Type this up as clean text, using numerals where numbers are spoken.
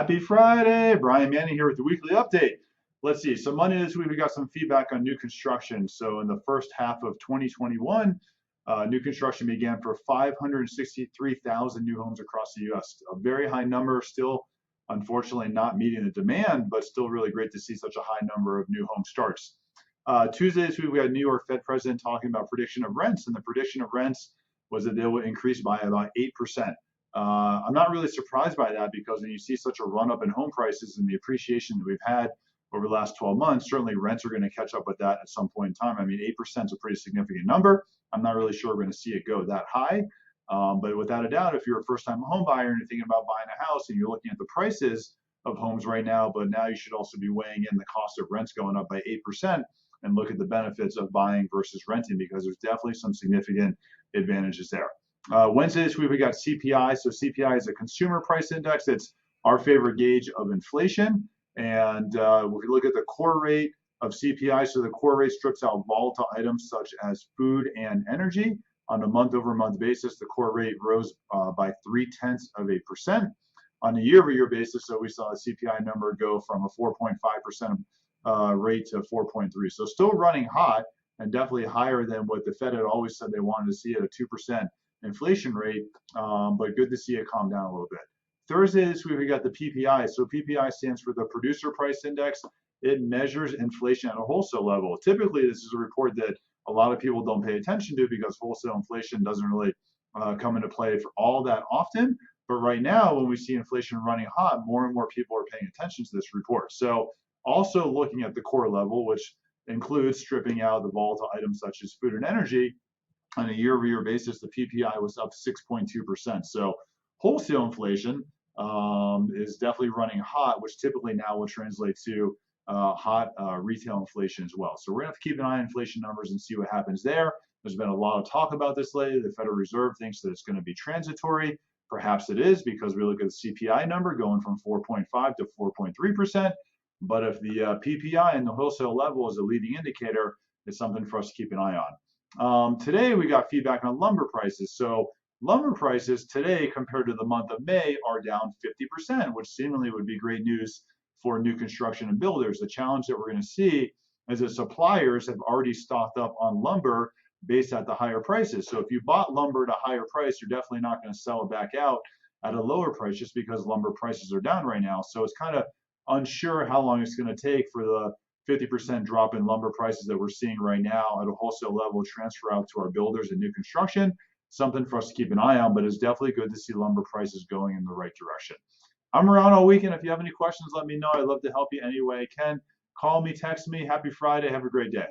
Happy Friday. Brian Manning here with the weekly update. Let's see. So Monday this week, we got some feedback on new construction. So in the first half of 2021, new construction began for 563,000 new homes across the U.S. A very high number, still unfortunately not meeting the demand, but still really great to see such a high number of new home starts. Tuesday this week, we had New York Fed president talking about prediction of rents, and the prediction of rents was that they would increase by about 8%. I'm not really surprised by that because when you see such a run up in home prices and the appreciation that we've had over the last 12 months, certainly rents are going to catch up with that at some point in time. I mean, 8% is a pretty significant number. I'm not really sure we're going to see it go that high. But without a doubt, if you're a first time home buyer and you're thinking about buying a house and you're looking at the prices of homes right now, but now you should also be weighing in the cost of rents going up by 8% and look at the benefits of buying versus renting because there's definitely some significant advantages there. Wednesday this week, we got CPI. So CPI is a consumer price index. It's our favorite gauge of inflation. And if we look at the core rate of CPI, so the core rate strips out volatile items such as food and energy. On a month-over-month basis, the core rate rose by 0.3%. On a year-over-year basis, so we saw the CPI number go from a 4.5% rate to 4.3. So still running hot and definitely higher than what the Fed had always said they wanted to see at a 2% inflation rate, but good to see it calm down a little bit. Thursday this week, we got the PPI. So PPI stands for the Producer Price Index. It measures inflation at a wholesale level. Typically, this is a report that a lot of people don't pay attention to because wholesale inflation doesn't really come into play for all that often. But right now, when we see inflation running hot, more and more people are paying attention to this report. So also looking at the core level, which includes stripping out the volatile items such as food and energy, on a year-over-year basis, the PPI was up 6.2%. So wholesale inflation is definitely running hot, which typically now will translate to hot retail inflation as well. So we're going to have to keep an eye on inflation numbers and see what happens there. There's been a lot of talk about this lately. The Federal Reserve thinks that it's going to be transitory. Perhaps it is because we look at the CPI number going from 4.5 to 4.3%. But if the PPI and the wholesale level is a leading indicator, it's something for us to keep an eye on. Today, we got feedback on lumber prices. So lumber prices today compared to the month of May are down 50%, which seemingly would be great news for new construction and builders. The challenge that we're going to see is that suppliers have already stocked up on lumber based at the higher prices. So if you bought lumber at a higher price, you're definitely not going to sell it back out at a lower price just because lumber prices are down right now. So it's kind of unsure how long it's going to take for the 50% drop in lumber prices that we're seeing right now at a wholesale level transfer out to our builders and new construction. Something for us to keep an eye on, but it's definitely good to see lumber prices going in the right direction. I'm around all weekend. If you have any questions, let me know. I'd love to help you any way I can. Call me, text me. Happy Friday. Have a great day.